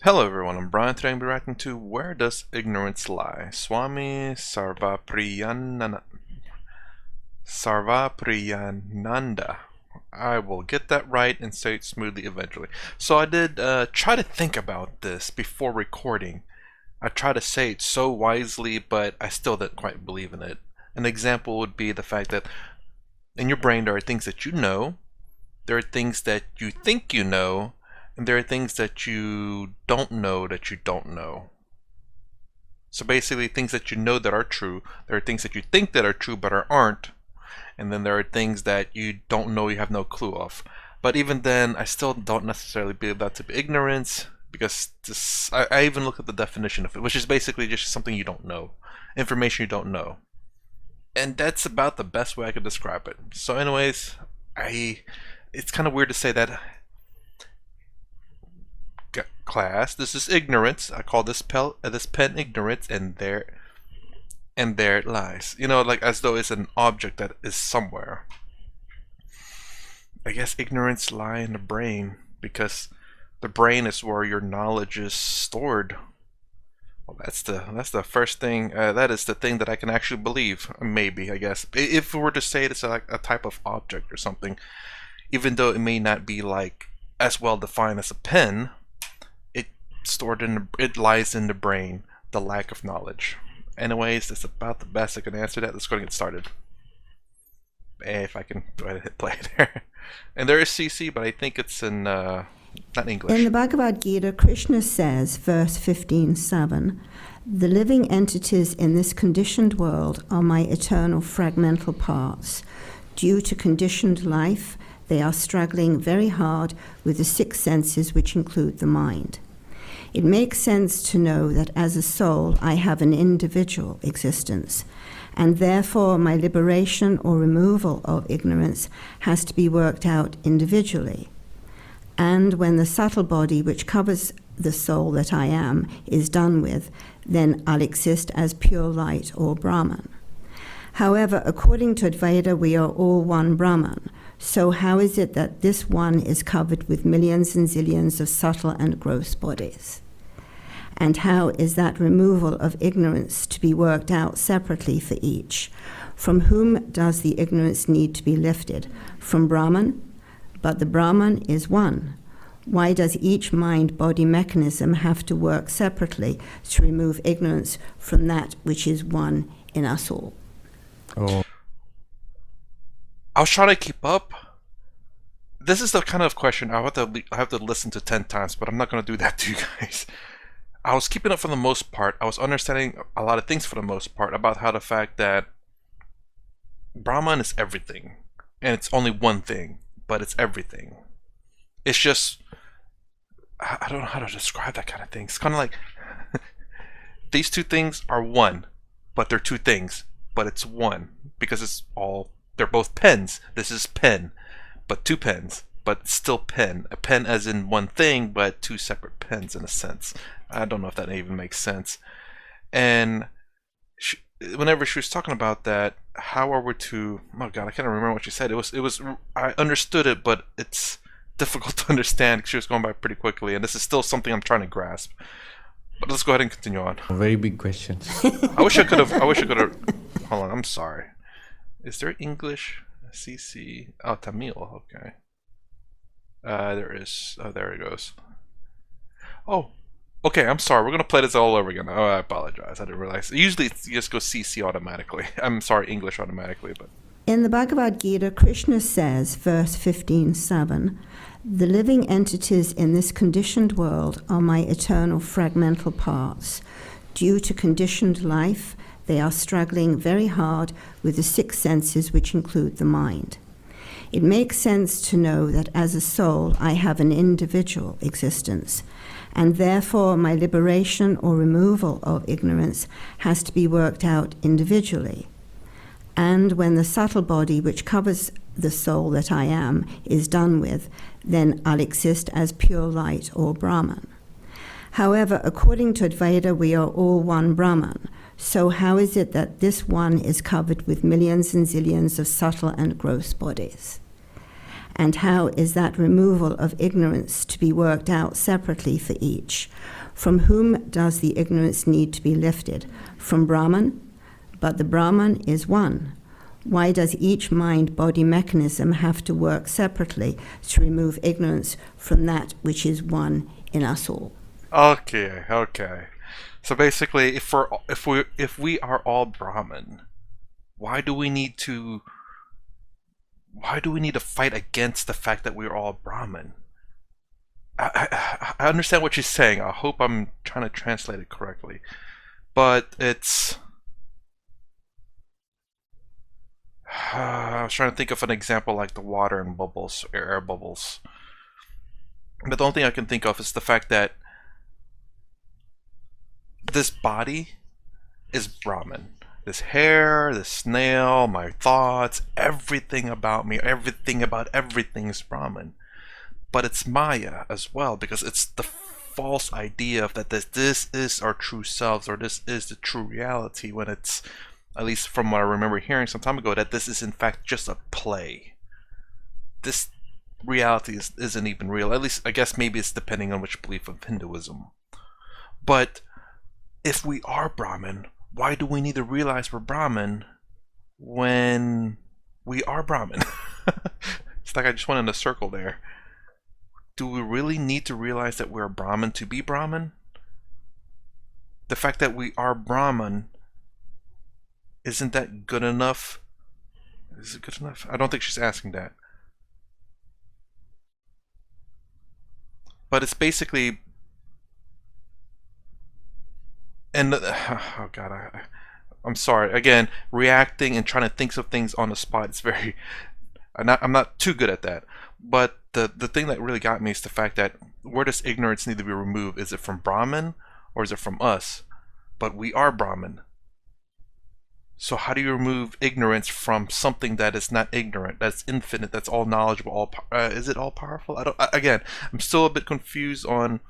Hello everyone, I'm Brian. Today I'm be reacting to Where Does Ignorance Lie? Swami Sarvapriyananda. I will get that right and say it smoothly eventually. So I did try to think about this before recording. I tried to say it so wisely, but I still didn't quite believe in it. An example would be the fact that in your brain there are things that you know, there are things that you think you know, and there are things that you don't know that you don't know. So basically things that you know that are true, there are things that you think that are true but aren't, and then there are things that you don't know, you have no clue of. But even then, I still don't necessarily believe that to be ignorance, because I even look at the definition of it, which is basically just something you don't know, information you don't know. And that's about the best way I could describe it. So anyways, it's kind of weird to say that. Class, this is ignorance. I call this pen ignorance, and there it lies. You know, like as though it's an object that is somewhere. I guess ignorance lie in the brain, because the brain is where your knowledge is stored. Well, that's the first thing. That is the thing that I can actually believe. Maybe, I guess, if we were to say it's like a type of object or something, even though it may not be like as well defined as a pen. It lies in the brain, the lack of knowledge. Anyways, that's about the best I can answer that. Let's go and get started. If I can go ahead and hit play there. And there is CC, but I think it's in not English. In the Bhagavad Gita, Krishna says, verse 15:7, "The living entities in this conditioned world are my eternal fragmental parts. Due to conditioned life, they are struggling very hard with the six senses, which include the mind. It makes sense to know that as a soul I have an individual existence, and therefore my liberation or removal of ignorance has to be worked out individually. And when the subtle body which covers the soul that I am is done with, then I'll exist as pure light or Brahman. However, according to Advaita, we are all one Brahman. So how is it that this one is covered with millions and zillions of subtle and gross bodies? And how is that removal of ignorance to be worked out separately for each? From whom does the ignorance need to be lifted? From Brahman? But the Brahman is one. Why does each mind-body mechanism have to work separately to remove ignorance from that which is one in us all?" Oh, I was trying to keep up. This is the kind of question I have to listen to 10 times, but I'm not going to do that to you guys. I was keeping up for the most part. I was understanding a lot of things for the most part about how the fact that Brahman is everything, and it's only one thing, but it's everything. It's just, I don't know how to describe that kind of thing. It's kind of like these two things are one, but they're two things, but it's one because they're both pens. This is pen, but two pens, but still pen. A pen as in one thing, but two separate pens in a sense. I don't know if that even makes sense. And whenever she was talking about that, how are we to? Oh God, I can't remember what she said. It was. I understood it, but it's difficult to understand because she was going by pretty quickly, and this is still something I'm trying to grasp. But let's go ahead and continue on. very big questions. I wish I could have. Hold on, I'm sorry. Is there English? CC. Oh, Tamil. Okay. There is. Oh, there it goes. Oh. Okay, I'm sorry. We're gonna play this all over again. Oh, I apologize. I didn't realize. Usually, it just goes CC automatically. I'm sorry, English automatically, but. In the Bhagavad Gita, Krishna says, verse 15:7, "The living entities in this conditioned world are my eternal fragmental parts. Due to conditioned life, they are struggling very hard with the six senses, which include the mind. It makes sense to know that as a soul I have an individual existence, and therefore my liberation or removal of ignorance has to be worked out individually. And when the subtle body which covers the soul that I am is done with, then I'll exist as pure light or Brahman. However, according to Advaita, we are all one Brahman. So how is it that this one is covered with millions and zillions of subtle and gross bodies? And how is that removal of ignorance to be worked out separately for each? From whom does the ignorance need to be lifted? From Brahman? But the Brahman is one. Why does each mind-body mechanism have to work separately to remove ignorance from that which is one in us all? Okay. So basically, if we are all Brahman, why do we need to fight against the fact that we're all Brahman? I understand what she's saying. I hope I'm trying to translate it correctly, but it's. I was trying to think of an example like the water and bubbles, air bubbles. But the only thing I can think of is the fact that this body is Brahman. This hair, this snail, my thoughts, everything about me, everything about everything is Brahman. But it's Maya as well, because it's the false idea of that this is our true selves, or this is the true reality, when it's, at least from what I remember hearing some time ago, that this is in fact just a play. This reality isn't even real. At least, I guess maybe it's depending on which belief of Hinduism. But if we are Brahman, why do we need to realize we're Brahman when we are Brahman? It's like I just went in a circle there. Do we really need to realize that we're Brahman to be Brahman? The fact that we are Brahman, isn't that good enough? Is it good enough? I don't think she's asking that. But it's basically, and oh god, I'm sorry. Again, reacting and trying to think of things on the spot. It's very. I'm not too good at that. But the thing that really got me is the fact that where does ignorance need to be removed? Is it from Brahman or is it from us? But we are Brahman. So how do you remove ignorance from something that is not ignorant, that's infinite, that's all knowledgeable, is it all powerful? Again, I'm still a bit confused on,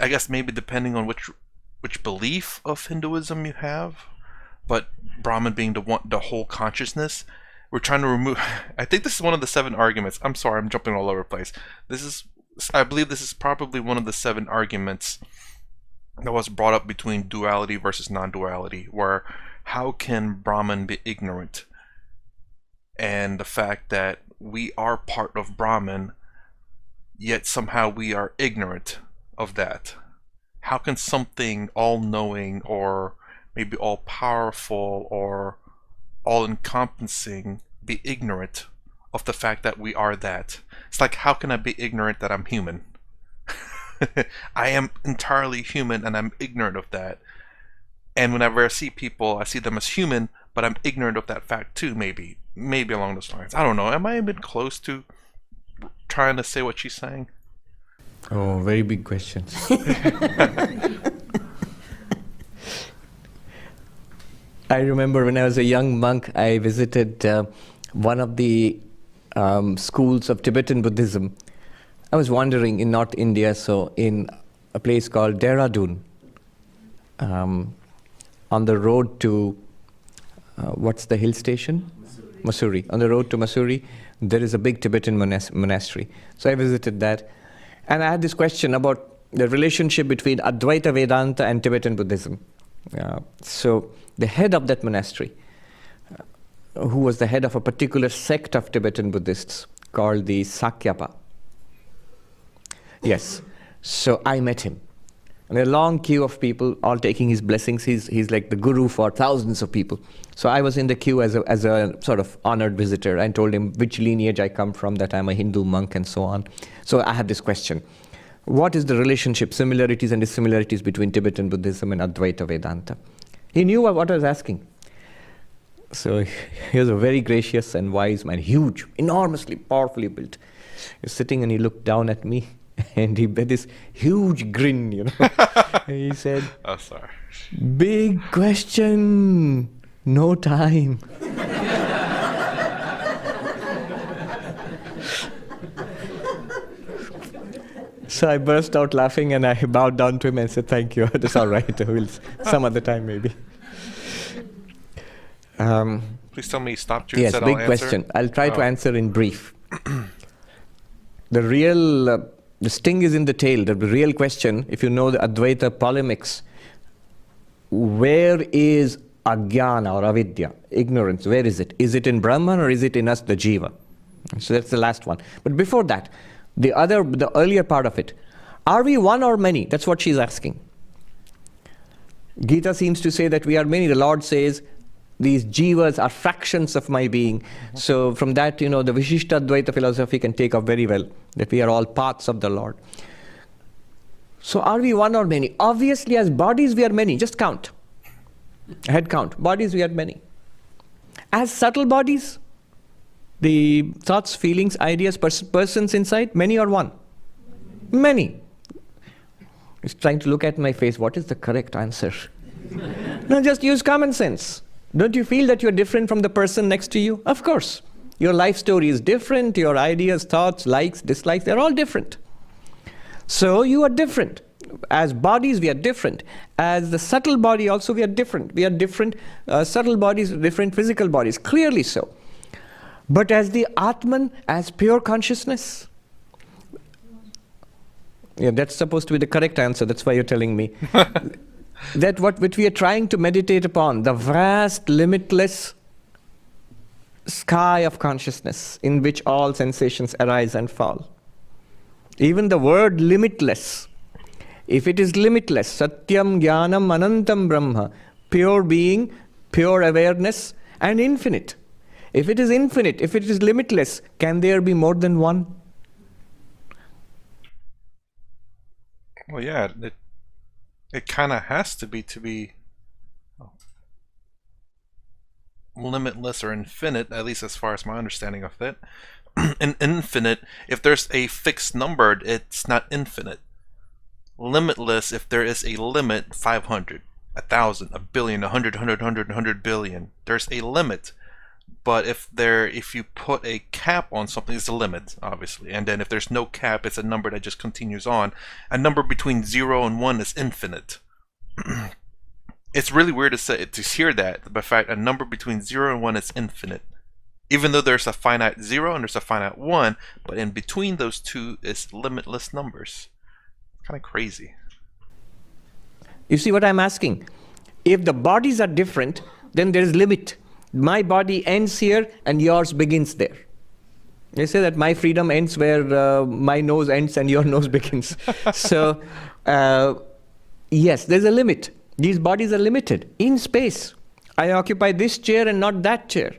I guess maybe depending on which belief of Hinduism you have, but Brahman being the whole consciousness, we're trying to remove, I think this is one of the 7 arguments. I'm sorry, I'm jumping all over the place. I believe this is probably one of the 7 arguments that was brought up between duality versus non-duality, where how can Brahman be ignorant? And the fact that we are part of Brahman, yet somehow we are ignorant of that. How can something all-knowing or maybe all-powerful or all-encompassing be ignorant of the fact that we are that? It's like, how can I be ignorant that I'm human? I am entirely human and I'm ignorant of that. And whenever I see people, I see them as human, but I'm ignorant of that fact too, maybe along those lines. I don't know. Am I a bit close to trying to say what she's saying? Oh, very big questions. I remember when I was a young monk, I visited one of the schools of Tibetan Buddhism. I was wandering in North India, so in a place called Dehradun, on the road to, what's the hill station? Mussoorie. On the road to Mussoorie, there is a big Tibetan monastery. So I visited that. And I had this question about the relationship between Advaita Vedanta and Tibetan Buddhism. So the head of that monastery, who was the head of a particular sect of Tibetan Buddhists called the Sakyapa. Yes. So I met him. And a long queue of people all taking his blessings. He's like the guru for thousands of people. So I was in the queue as a sort of honored visitor and told him which lineage I come from, that I'm a Hindu monk and so on. So I had this question. What is the relationship, similarities and dissimilarities between Tibetan Buddhism and Advaita Vedanta? He knew what I was asking. So he was a very gracious and wise man, huge, enormously, powerfully built. He was sitting and he looked down at me. And he had this huge grin, you know. He said, Oh, sorry. Big question, no time. So I burst out laughing and I bowed down to him and said, thank you, that's all right, we'll some other time maybe. Please tell me you stopped you and Yes, said big I'll question. answer. I'll try to answer in brief. The real, the sting is in the tail. The real question, if you know the Advaita polemics, where is ajnana or avidya, ignorance? Where is it? Is it in Brahman or is it in us, the jiva? So that's the last one. But before that, the earlier part of it, are we one or many? That's what she's asking. Gita seems to say that we are many. The Lord says, these jivas are fractions of my being. So from that, the Vishishta Advaita philosophy can take up very well, that we are all parts of the Lord. So are we one or many? Obviously, as bodies, we are many. Just count. Head count. Bodies, we are many. As subtle bodies, the thoughts, feelings, ideas, persons inside, many or one? Many. He's trying to look at my face. What is the correct answer? No, just use common sense. Don't you feel that you're different from the person next to you? Of course. Your life story is different. Your ideas, thoughts, likes, dislikes, they're all different. So you are different. As bodies, we are different. As the subtle body also, we are different. We are different subtle bodies, different physical bodies. Clearly so. But as the Atman, as pure consciousness, yeah, that's supposed to be the correct answer. That's why you're telling me. That which we are trying to meditate upon, the vast, limitless sky of consciousness in which all sensations arise and fall. Even the word limitless, if it is limitless, Satyam, Jnanam, Anantam Brahma, pure being, pure awareness, and infinite. If it is infinite, if it is limitless, can there be more than one? Well, yeah, it kind of has to be limitless or infinite, at least as far as my understanding of it. In infinite, if there's a fixed number, it's not infinite. Limitless, if there is a limit, 500, 1,000, a billion, 100 billion, there's a limit. But if you put a cap on something, it's a limit, obviously. And then if there's no cap, it's a number that just continues on. A number between 0 and 1 is infinite. It's really weird to hear that. The fact a number between 0 and 1 is infinite. Even though there's a finite 0 and there's a finite 1, but in between those two is limitless numbers. Kind of crazy. You see what I'm asking? If the bodies are different, then there is limit. My body ends here and yours begins there. They say that my freedom ends where my nose ends and your nose begins. So, yes, there's a limit. These bodies are limited in space. I occupy this chair and not that chair.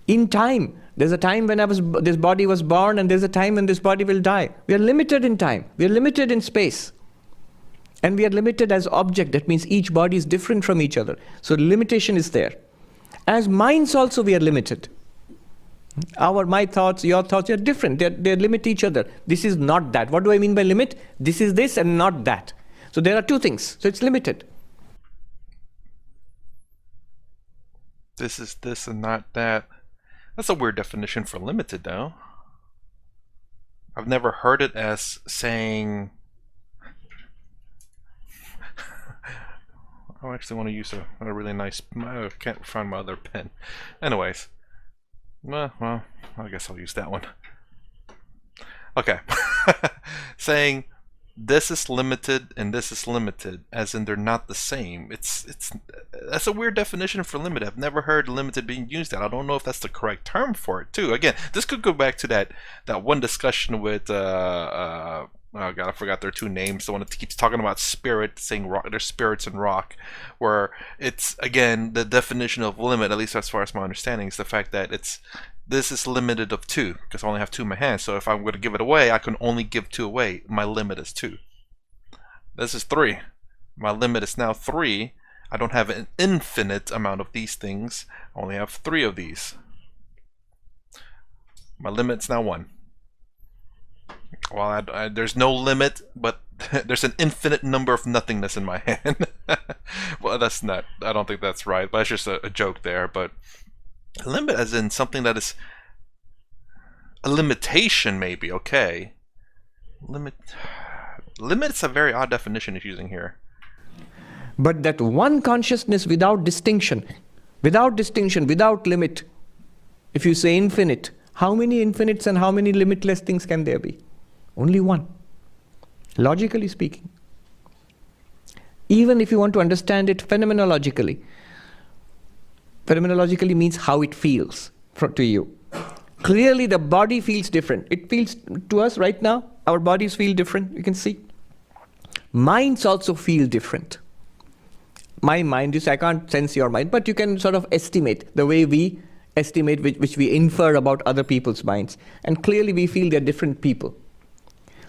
In time, there's a time when this body was born and there's a time when this body will die. We are limited in time. We are limited in space. And we are limited as object. That means each body is different from each other. So limitation is there. As minds also we are limited. My thoughts, your thoughts are different. They limit each other. This is not that. What do I mean by limit? This is this and not that. So there are two things. So it's limited. This is this and not that. That's a weird definition for limited, though. I've never heard it as saying... I actually want to use a really nice... I can't find my other pen. Anyways. Well, I guess I'll use that one. Okay. Saying this is limited and this is limited, as in they're not the same. That's a weird definition for limited. I've never heard limited being used. I don't know if that's the correct term for it, too. Again, this could go back to that one discussion with... oh god, I forgot their two names. The one that keeps talking about spirit, saying rock, there's spirits in rock, where it's, again, the definition of limit, at least as far as my understanding, is the fact that this is limited of 2, because I only have 2 in my hand. So if I'm going to give it away, I can only give 2 away. My limit is 2. This is 3. My limit is now 3. I don't have an infinite amount of these things. I only have 3 of these. My limit's now 1. Well, there's no limit, but there's an infinite number of nothingness in my hand. Well, that's not... I don't think that's right, but it's just a joke there. But limit as in something that is... a limitation, maybe, okay. Limit's a very odd definition he's using here. But that one consciousness without distinction, without limit, if you say infinite, How many infinites and how many limitless things can there be? Only one, logically speaking. Even if you want to understand it phenomenologically means how it feels to you. Clearly the body feels different. It feels to us right now, our bodies feel different, you can see. Minds also feel different. My mind is, I can't sense your mind, but you can sort of estimate the way we estimate, which we infer about other people's minds. And clearly we feel they're different people.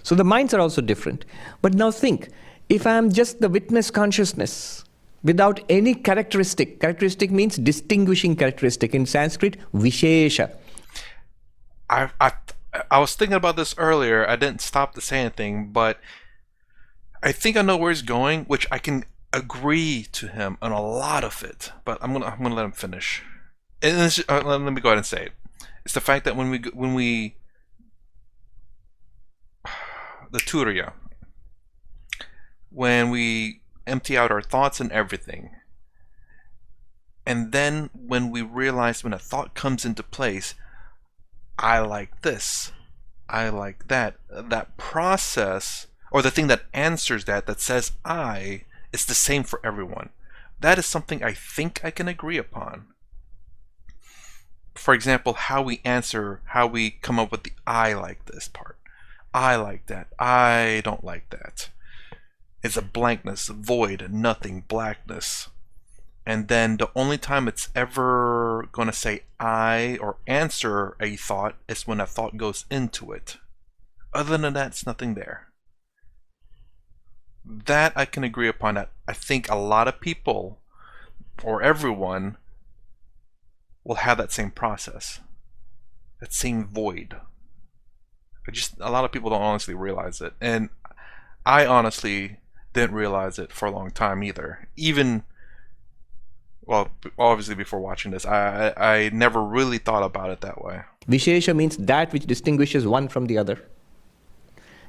So the minds are also different. But now think, if I am just the witness consciousness, without any characteristic means distinguishing characteristic. In Sanskrit, vishesha. I was thinking about this earlier. I didn't stop to say anything, but I think I know where he's going, which I can agree to him on a lot of it. But I'm gonna let him finish. And let me go ahead and say it. It's the fact that when we the Turiya, when we empty out our thoughts and everything, and then when we realize when a thought comes into place, I like this, I like that, that process, or the thing that answers that says I, is the same for everyone. That is something I think I can agree upon. For example, how we answer, how we come up with the I like this part, I like that, I don't like that. It's a blankness, void, nothing, blackness. And then the only time it's ever going to say I or answer a thought is when a thought goes into it. Other than that, it's nothing there. That I can agree upon. That I think a lot of people, or everyone, will have that same process. That same void. A lot of people don't honestly realize it. And I honestly didn't realize it for a long time either. Even, well, obviously before watching this, I never really thought about it that way. Vishesha means that which distinguishes one from the other.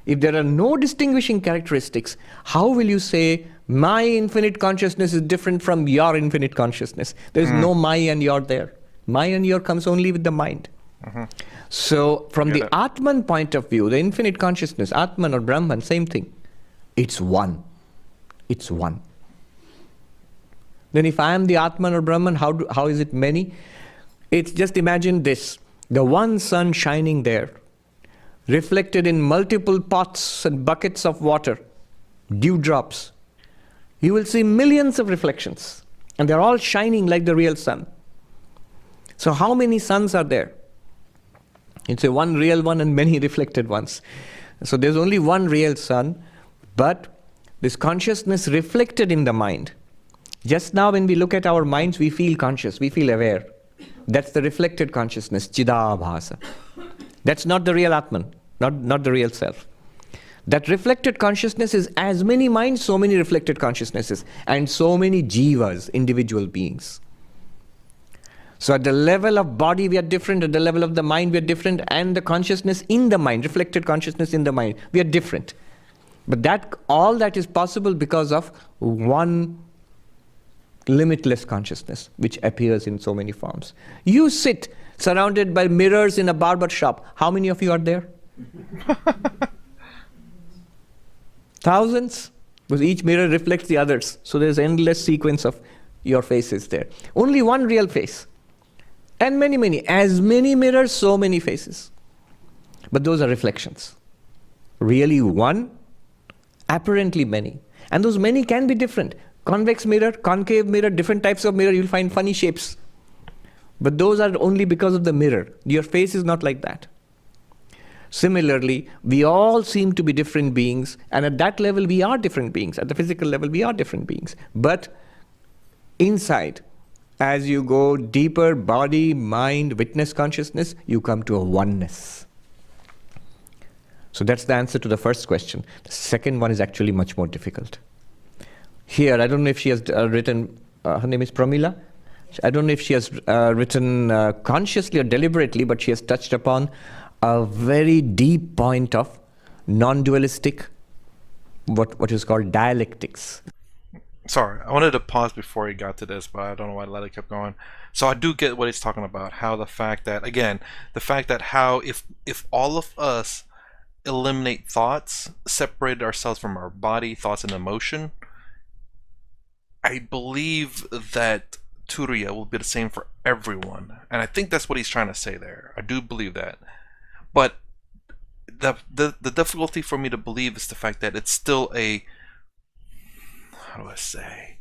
If there are no distinguishing characteristics, how will you say my infinite consciousness is different from your infinite consciousness? There is no my and your there. My and your comes only with the mind. So from the Atman point of view, the infinite consciousness, Atman or Brahman, same thing. It's one. It's one. Then if I am the Atman or Brahman, how is it many? It's just imagine this. The one sun shining there, reflected in multiple pots and buckets of water, dewdrops. You will see millions of reflections. And they're all shining like the real sun. So how many suns are there? It's a one real one and many reflected ones. So there's only one real sun, but this consciousness reflected in the mind. Just now when we look at our minds, we feel conscious, we feel aware. That's the reflected consciousness, Chidabhasa. That's not the real Atman, not the real self. That reflected consciousness is as many minds, so many reflected consciousnesses, and so many jivas, individual beings. So at the level of body we are different, at the level of the mind we are different, and the consciousness in the mind, reflected consciousness in the mind, we are different. But all that is possible because of one limitless consciousness which appears in so many forms. You sit surrounded by mirrors in a barber shop. How many of you are there? Thousands, because each mirror reflects the others. So there's endless sequence of your faces there. Only one real face. And many. As many mirrors, so many faces. But those are reflections. Really one, apparently many. And those many can be different. Convex mirror, concave mirror, different types of mirror, you'll find funny shapes. But those are only because of the mirror. Your face is not like that. Similarly, we all seem to be different beings, and at that level we are different beings. At the physical level we are different beings. But inside, as you go deeper, body, mind, witness consciousness, you come to a oneness. So that's the answer to the first question. The second one is actually much more difficult. Here, I don't know if she has written, her name is Pramila. I don't know if she has written consciously or deliberately, but she has touched upon a very deep point of non-dualistic, what is called dialectics. Sorry, I wanted to pause before he got to this, but I don't know why I let it keep going. So I do get what he's talking about. How the fact that, again, the fact that how if all of us eliminate thoughts, separate ourselves from our body, thoughts, and emotion, I believe that Turiya will be the same for everyone, and I think that's what he's trying to say there. I do believe that, but the difficulty for me to believe is the fact that it's still a, how do I say,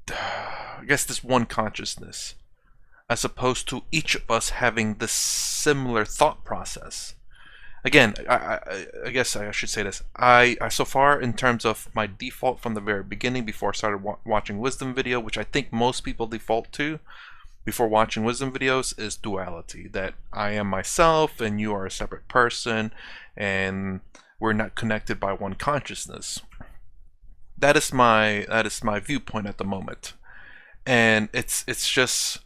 I guess this one consciousness, as opposed to each of us having this similar thought process. Again, I guess I should say this. I so far, in terms of my default from the very beginning, before I started watching wisdom video, which I think most people default to before watching wisdom videos, is duality. That I am myself and you are a separate person, and we're not connected by one consciousness. That is my viewpoint at the moment, and it's just,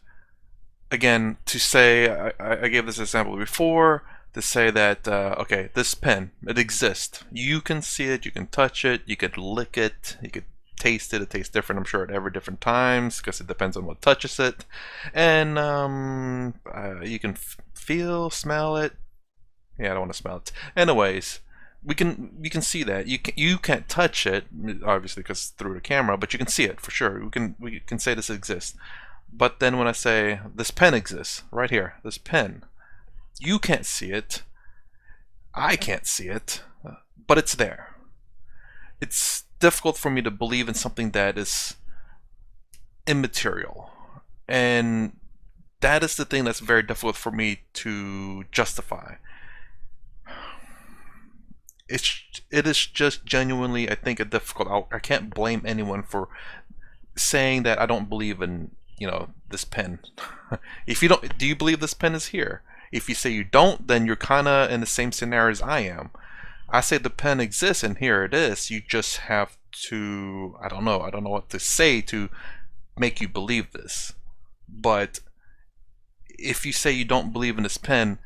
again, to say, I gave this example before, to say that, okay, this pen, it exists. You can see it, you can touch it, you could lick it, you could taste it. It tastes different, I'm sure, at every different times, because it depends on what touches it. And you can feel, smell it. Yeah, I don't want to smell it. Anyways, you can see that. You can't touch it, obviously, because through the camera, but you can see it for sure. We can say this exists. But then when I say this pen exists, right here, this pen, you can't see it, I can't see it, but it's there. It's difficult for me to believe in something that is immaterial, and that is the thing that's very difficult for me to justify. It is just genuinely, I think, a difficult. I can't blame anyone for saying that I don't believe in, this pen. If you don't, do you believe this pen is here? If you say you don't, then you're kind of in the same scenario as I am. I say the pen exists and here it is. You just have to, I don't know what to say to make you believe this. But if you say you don't believe in this pen,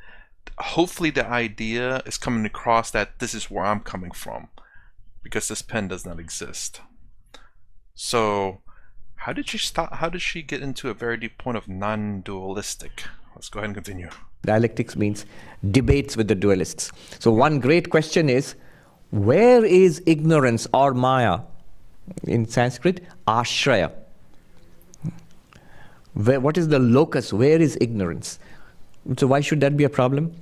hopefully the idea is coming across that this is where I'm coming from, because this pen does not exist. So how did she get into a very deep point of non-dualistic? Let's go ahead and continue. Dialectics means debates with the dualists. So one great question is, where is ignorance or Maya? In Sanskrit, ashraya. What is the locus? Where is ignorance? So why should that be a problem?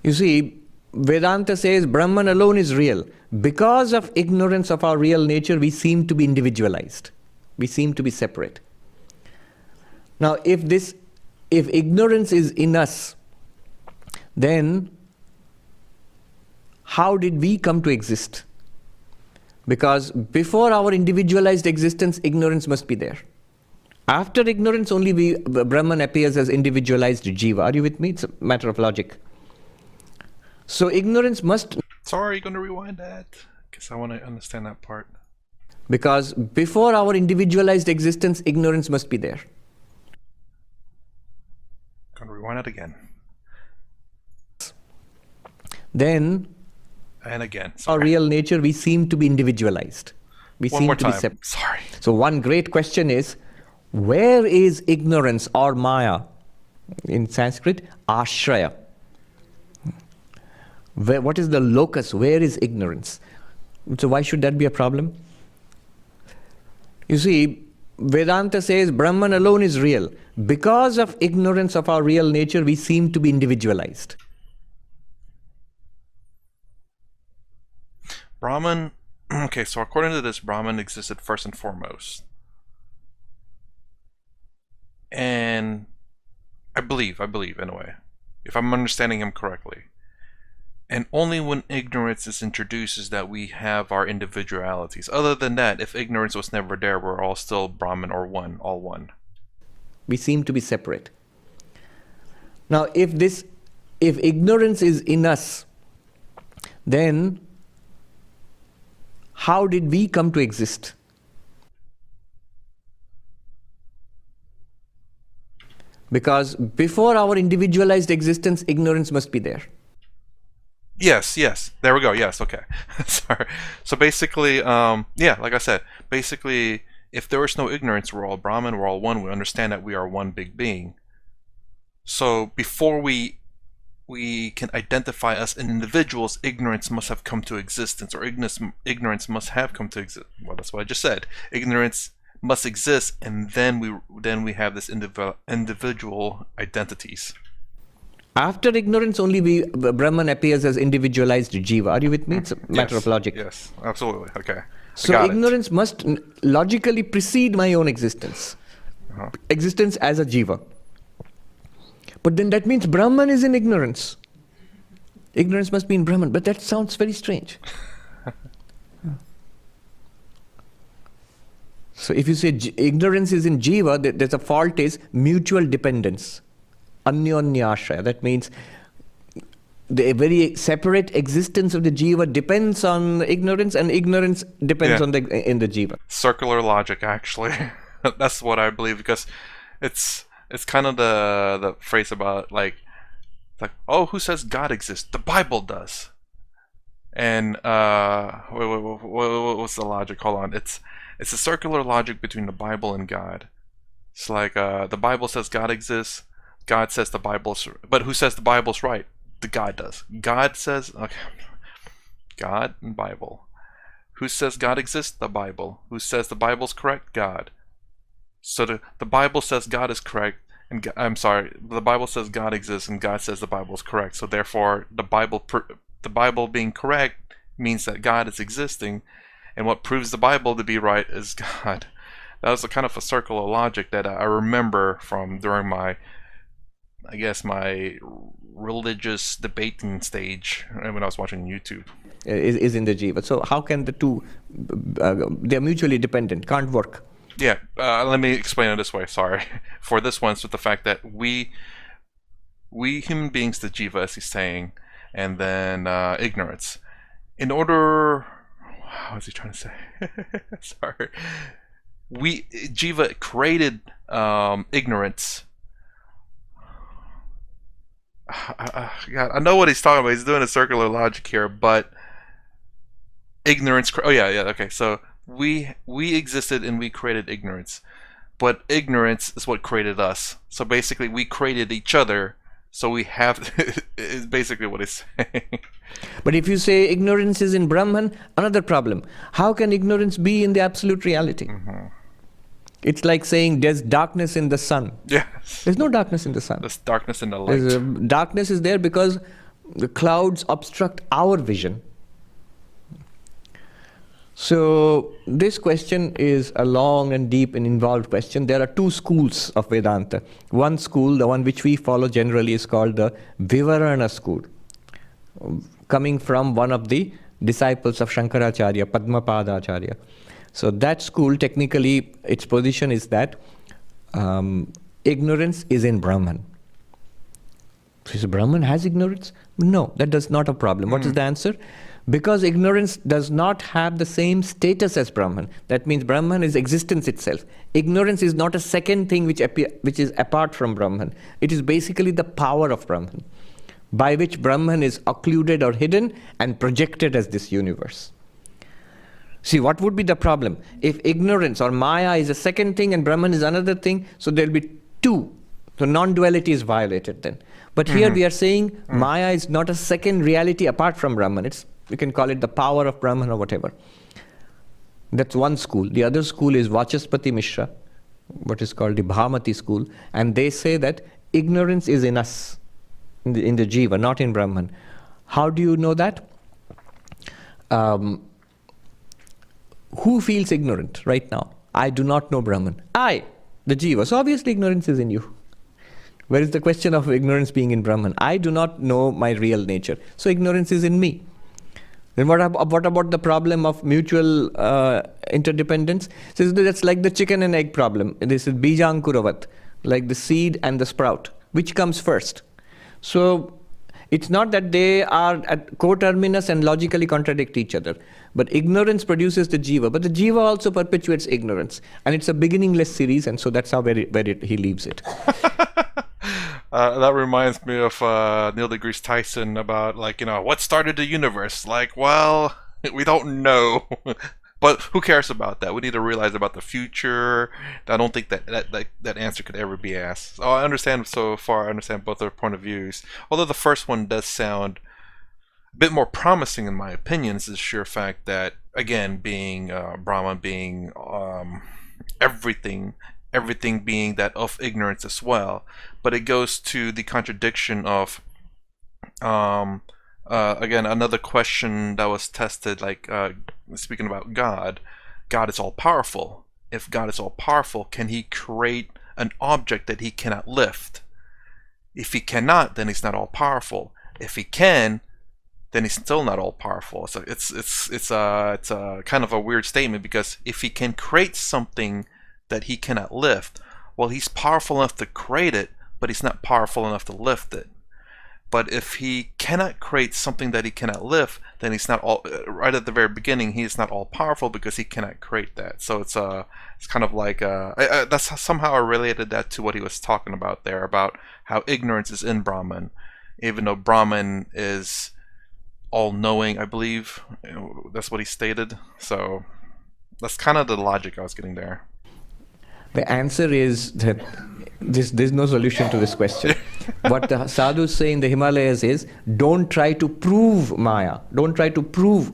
You see, Vedanta says Brahman alone is real. Because of ignorance of our real nature, we seem to be individualized. We seem to be separate. Now, if ignorance is in us, then how did we come to exist? Because before our individualized existence, ignorance must be there. After ignorance, only Brahman appears as individualized jiva. Are you with me? It's a matter of logic. So ignorance must... Sorry, you're going to rewind that, because I want to understand that part. Because before our individualized existence, ignorance must be there. Gonna rewind it again. Then, and again. Sorry. Our real nature, we seem to be individualized. We One seem more to time. be separate. Sorry. So one great question is, where is ignorance or Maya? In Sanskrit, ashraya. What is the locus? Where is ignorance? So why should that be a problem? You see, Vedanta says Brahman alone is real. Because of ignorance of our real nature, we seem to be individualized. Brahman, okay, so according to this, Brahman existed first and foremost. And I believe anyway, if I'm understanding him correctly. And only when ignorance is introduced is that we have our individualities. Other than that, if ignorance was never there, we're all still Brahman or one, all one. We seem to be separate. Now, if ignorance is in us, then how did we come to exist? Because before our individualized existence, ignorance must be there. Yes, yes. There we go. Yes, okay. Sorry. So basically, yeah, like I said, basically, if there is no ignorance, we're all Brahman, we're all one. We understand that we are one big being. So before we can identify us as individuals, ignorance must have come to existence, or ignorance must have come to exist. Well, that's what I just said. Ignorance must exist, and then we have this individual identities. After ignorance, only Brahman appears as individualized jiva. Are you with me? It's a matter Yes, of logic. Yes, absolutely. Okay. I So got it. ignorance must logically precede my own existence. Existence as a jiva. But then that means Brahman is in ignorance. Ignorance must be in Brahman. But that sounds very strange. So if you say ignorance is in jiva, there's a fault is mutual dependence. Anyonyashraya. That means the very separate existence of the jiva depends on ignorance, and ignorance depends Yeah. on in the jiva. Circular logic, actually. That's what I believe, because it's kind of the phrase about like oh, who says God exists? The Bible does. And what's the logic? Hold on. It's a circular logic between the Bible and God. It's like the Bible says God exists. God says the Bible's, but who says the Bible's right? The God does. God says, okay, God and Bible. Who says God exists? The Bible. Who says the Bible's correct? God. So the Bible says God is correct, and I'm sorry, the Bible says God exists, and God says the Bible is correct. So therefore, the Bible being correct means that God is existing, and what proves the Bible to be right is God. That was a kind of a circle of logic that I remember from during my, I guess, my religious debating stage when I was watching YouTube. Is in the jiva. So how can the two, they're mutually dependent, can't work. Yeah, let me explain it this way, sorry. For this one, it's with the fact that we human beings, the jiva, as he's saying, and then ignorance. In order, how is he trying to say? Sorry. Jiva created ignorance. God, I know what he's talking about. He's doing a circular logic here, but ignorance. Oh yeah, okay. So we existed and we created ignorance, but ignorance is what created us. So basically, we created each other. So we have is basically what he's saying. But if you say ignorance is in Brahman, another problem. How can ignorance be in the absolute reality? Mm-hmm. It's like saying there's darkness in the sun. Yes. There's no darkness in the sun. There's darkness in the light. Darkness is there because the clouds obstruct our vision. So this question is a long and deep and involved question. There are two schools of Vedanta. One school, the one which we follow generally, is called the Vivarana school, coming from one of the disciples of Shankaracharya, Padmapada Acharya. So that school, technically, its position is that ignorance is in Brahman. So Brahman has ignorance? No, that is not a problem. What is the answer? Because ignorance does not have the same status as Brahman. That means Brahman is existence itself. Ignorance is not a second thing which is apart from Brahman. It is basically the power of Brahman, by which Brahman is occluded or hidden and projected as this universe. See, what would be the problem? If ignorance or Maya is a second thing and Brahman is another thing, so there will be two. So non-duality is violated then. But here we are saying Maya is not a second reality apart from Brahman. We can call it the power of Brahman or whatever. That's one school. The other school is Vachaspati Mishra, what is called the Bhamati school. And they say that ignorance is in us, in the jiva, not in Brahman. How do you know that? Who feels ignorant right now? I do not know Brahman. I, the jiva. So obviously ignorance is in you. Where is the question of ignorance being in Brahman? I do not know my real nature. So ignorance is in me. Then what about the problem of mutual interdependence? So that's like the chicken and egg problem. This is bijankuravat, like the seed and the sprout. Which comes first? So it's not that they are at coterminous and logically contradict each other. But ignorance produces the jiva. But the jiva also perpetuates ignorance. And it's a beginningless series, and so that's how where he leaves it. That reminds me of Neil deGrasse Tyson about, like, what started the universe? Like, well, we don't know. But who cares about that? We need to realize about the future. I don't think that answer could ever be asked. So I understand so far. I understand both their point of views. Although the first one does sound a bit more promising in my opinion, is the sheer fact that, again, being Brahman, being everything, everything being that of ignorance as well. But it goes to the contradiction of again, another question that was tested, like speaking about God. God is all powerful. If God is all powerful, can he create an object that he cannot lift? If he cannot, then he's not all powerful. If he can, then he's still not all powerful. So it's a kind of a weird statement, because if he can create something that he cannot lift, well, he's powerful enough to create it, but he's not powerful enough to lift it. But if he cannot create something that he cannot lift, then he's not all. Right at the very beginning, he is not all powerful because he cannot create that. So it's kind of like that's somehow I related that to what he was talking about there, about how ignorance is in Brahman, even though Brahman is all-knowing. I believe that's what he stated. So that's kind of the logic I was getting there. The answer is that there's no solution to this question. What the sadhus say in the Himalayas is, don't try to prove Maya. Don't try to prove.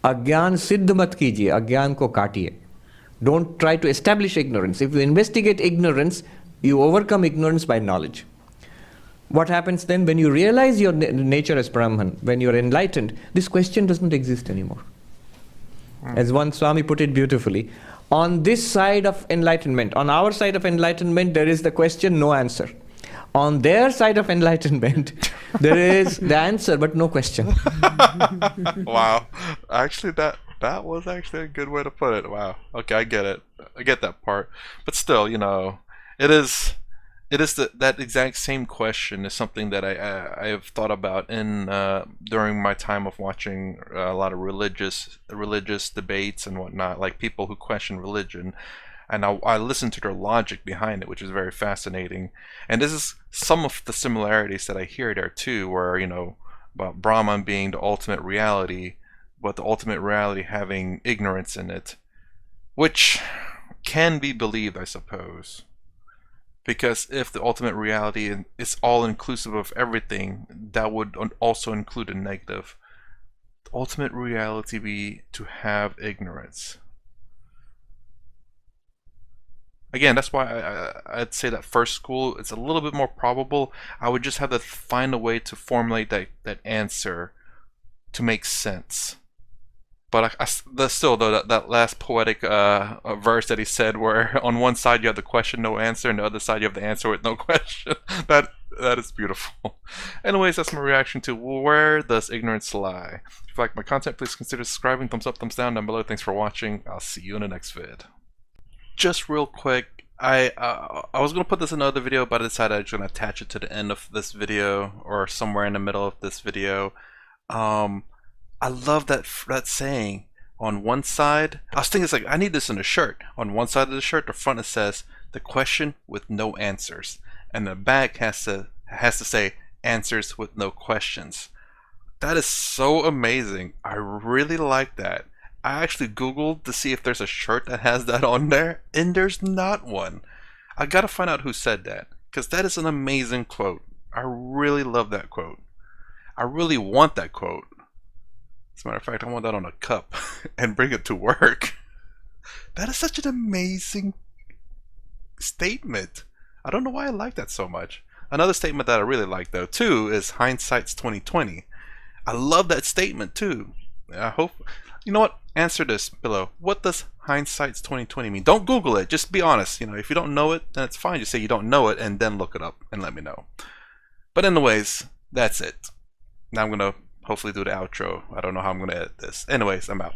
Agyan siddh mat kijiye, agyan ko kaatiye. Don't try to establish ignorance. If you investigate ignorance, you overcome ignorance by knowledge. What happens then when you realize your nature as Brahman, when you're enlightened, this question doesn't exist anymore. As one Swami put it beautifully, on this side of enlightenment, on our side of enlightenment, there is the question, no answer. On their side of enlightenment, there is the answer, but no question. Wow. Actually, that was actually a good way to put it. Wow. Okay, I get it. I get that part. But still, it is that exact same question is something that I have thought about in during my time of watching a lot of religious debates and whatnot, like people who question religion, and I listen to their logic behind it, which is very fascinating. And this is some of the similarities that I hear there too, where about Brahman being the ultimate reality, but the ultimate reality having ignorance in it, which can be believed, I suppose. Because if the ultimate reality is all inclusive of everything, that would also include a negative. The ultimate reality be to have ignorance. Again, that's why I'd say that first school is a little bit more probable. I would just have to find a way to formulate that answer to make sense. But still, though, that last poetic verse that he said, where on one side you have the question, no answer, and the other side you have the answer with no question, that is beautiful. Anyways, that's my reaction to Where Does Ignorance Lie? If you like my content, please consider subscribing. Thumbs up, thumbs down below. Thanks for watching. I'll see you in the next vid. Just real quick, I was going to put this in another video, but I decided I was going to attach it to the end of this video, or somewhere in the middle of this video. I love that saying. On one side, I was thinking, it's like, I need this in a shirt. On one side of the shirt, the front, it says the question with no answers, and the back has to say answers with no questions. That is so amazing. I really like that. I actually googled to see if there's a shirt that has that on there, and there's not one. I gotta find out who said that, because that is an amazing quote. I really love that quote. I really want that quote. As a matter of fact, I want that on a cup and bring it to work. That is such an amazing statement. I don't know why I like that so much. Another statement that I really like, though, too, is hindsight's 20/20. I love that statement too. I hope, you know what? Answer this below. What does hindsight's 20/20 mean? Don't Google it. Just be honest. If you don't know it, then it's fine. Just say you don't know it and then look it up and let me know. But anyways, that's it. Now I'm gonna hopefully do the outro. I don't know how I'm gonna edit this. Anyways, I'm out.